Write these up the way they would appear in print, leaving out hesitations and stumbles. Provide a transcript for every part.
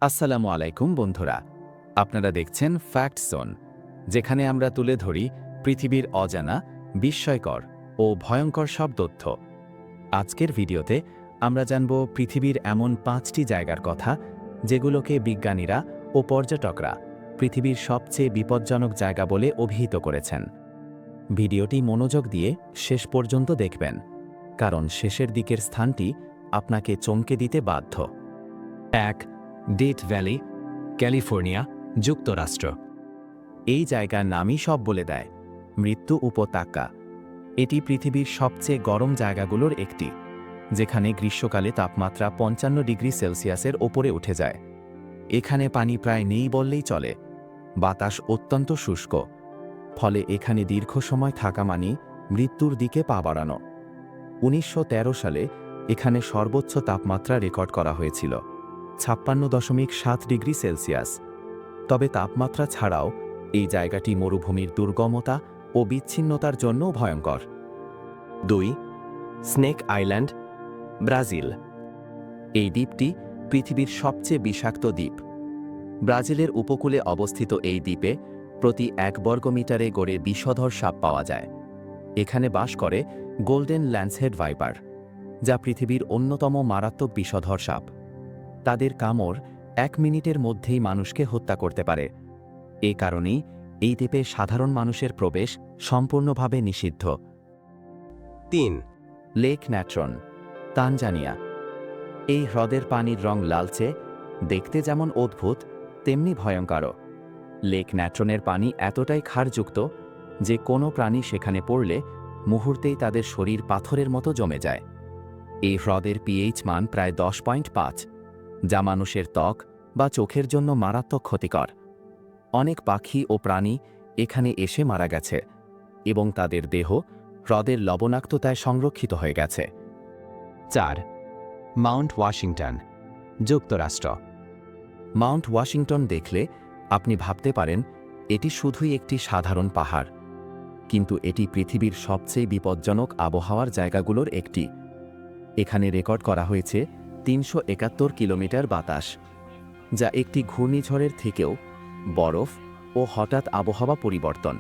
আসসালামু আলাইকুম বন্ধুরা, আপনারা দেখছেন ফ্যাক্ট জোন, যেখানে আমরা তুলে ধরি পৃথিবীর অজানা, বিস্ময়কর ও ভয়ঙ্কর সব তথ্য। আজকের ভিডিওতে আমরা জানব পৃথিবীর এমন 5টি জায়গার কথা যেগুলোকে বিজ্ঞানীরা ও পর্যটকরা পৃথিবীর সবচেয়ে বিপজ্জনক জায়গা বলে অভিহিত করেছেন। ভিডিওটি মনোযোগ দিয়ে শেষ পর্যন্ত দেখবেন, কারণ শেষের দিকের স্থানটি আপনাকে চমকে দিতে বাধ্য। 1. ডেথ ভ্যালি, ক্যালিফোর্নিয়া, যুক্তরাষ্ট্র। এই জায়গার নামই সব বলে দেয়, মৃত্যু উপত্যকা। এটি পৃথিবীর সবচেয়ে গরম জায়গাগুলোর একটি, যেখানে গ্রীষ্মকালে তাপমাত্রা 55 ডিগ্রি সেলসিয়াসের ওপরে উঠে যায়। এখানে পানি প্রায় নেই বললেই চলে, বাতাস অত্যন্ত শুষ্ক, ফলে এখানে দীর্ঘ সময় থাকা মানে মৃত্যুর দিকে পা বাড়ানো। 1913 সালে এখানে সর্বোচ্চ তাপমাত্রা রেকর্ড করা হয়েছিল 56.7 ডিগ্রি সেলসিয়াস। তবে তাপমাত্রা ছাড়াও এই জায়গাটি মরুভূমির দুর্গমতা ও বিচ্ছিন্নতার জন্যও ভয়ঙ্কর। 2. Snake island, Brazil. এই দ্বীপটি পৃথিবীর সবচেয়ে বিষাক্ত দ্বীপ। ব্রাজিলের উপকূলে অবস্থিত এই দ্বীপে প্রতি 1 বর্গমিটারে গড়ে বিষধর সাপ পাওয়া যায়। এখানে বাস করে গোল্ডেন ল্যান্সহেড ভাইপার, যা পৃথিবীর অন্যতম মারাত্মক বিষধর সাপ। তাদের কামড় 1 মিনিটের মধ্যেই মানুষকে হত্যা করতে পারে। এ কারণেই এই দ্বীপে সাধারণ মানুষের প্রবেশ সম্পূর্ণভাবে নিষিদ্ধ। 3. Lake Natron, Tanzania. এই হ্রদের পানির রং লালচে, দেখতে যেমন অদ্ভুত তেমনি ভয়ঙ্করও। লেক ন্যাট্রনের পানি এতটাই ক্ষারযুক্ত যে কোনো প্রাণী সেখানে পড়লে মুহূর্তেই তাদের শরীর পাথরের মতো জমে যায়। এই হ্রদের পিএইচ মান প্রায় 10.5, যা মানুষের ত্বক বা চোখের জন্য মারাত্মক ক্ষতিকর। অনেক পাখি ও প্রাণী এখানে এসে মারা গেছে এবং তাদের দেহ হ্রদের লবণাক্ততায় সংরক্ষিত হয়ে গেছে। 4. মাউন্ট ওয়াশিংটন, যুক্তরাষ্ট্র। মাউন্ট ওয়াশিংটন দেখলে আপনি ভাবতে পারেন এটি শুধুই একটি সাধারণ পাহাড়, কিন্তু এটি পৃথিবীর সবচেয়ে বিপজ্জনক আবহাওয়ার জায়গাগুলোর একটি। এখানে রেকর্ড করা হয়েছে 371 কিলোমিটার বাতাস, যা একটি ঘূর্ণিঝড়ের থেকেও বরফ ও হঠাৎ আবহাওয়া পরিবর্তন।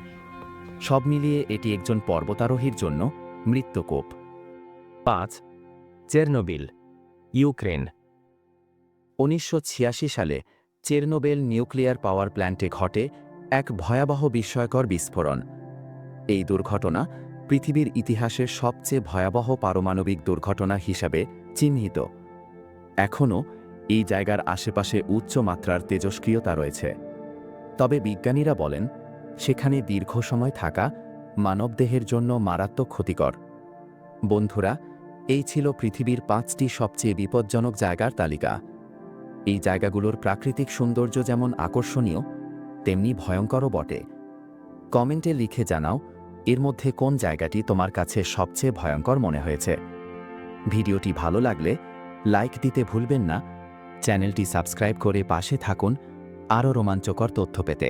সব মিলিয়ে এটি একজন পর্বতারোহীর জন্য মৃত্যুকূপ। 5. Chernobyl, Ukraine. 1986 সালে চেরনোবেল নিউক্লিয়ার পাওয়ার প্ল্যান্টে ঘটে এক ভয়াবহ বিস্ময়কর বিস্ফোরণ। এই দুর্ঘটনা পৃথিবীর ইতিহাসের সবচেয়ে ভয়াবহ পারমাণবিক দুর্ঘটনা হিসাবে চিহ্নিত। এখনও এই জায়গার আশেপাশে উচ্চ মাত্রার তেজস্ক্রিয়তা রয়েছে, তবে বিজ্ঞানীরা বলেন সেখানে দীর্ঘ সময় থাকা মানবদেহের জন্য মারাত্মক ক্ষতিকর। বন্ধুরা, এই ছিল পৃথিবীর 5টি সবচেয়ে বিপজ্জনক জায়গার তালিকা। এই জায়গাগুলোর প্রাকৃতিক সৌন্দর্য যেমন আকর্ষণীয়, তেমনি ভয়ঙ্করও বটে। কমেন্টে লিখে জানাও এর মধ্যে কোন জায়গাটি তোমার কাছে সবচেয়ে ভয়ঙ্কর মনে হয়েছে। ভিডিওটি ভালো লাগলে লাইক দিতে ভুলবেন না। চ্যানেলটি সাবস্ক্রাইব করে পাশে থাকুন আরও রোমাঞ্চকর তথ্য পেতে।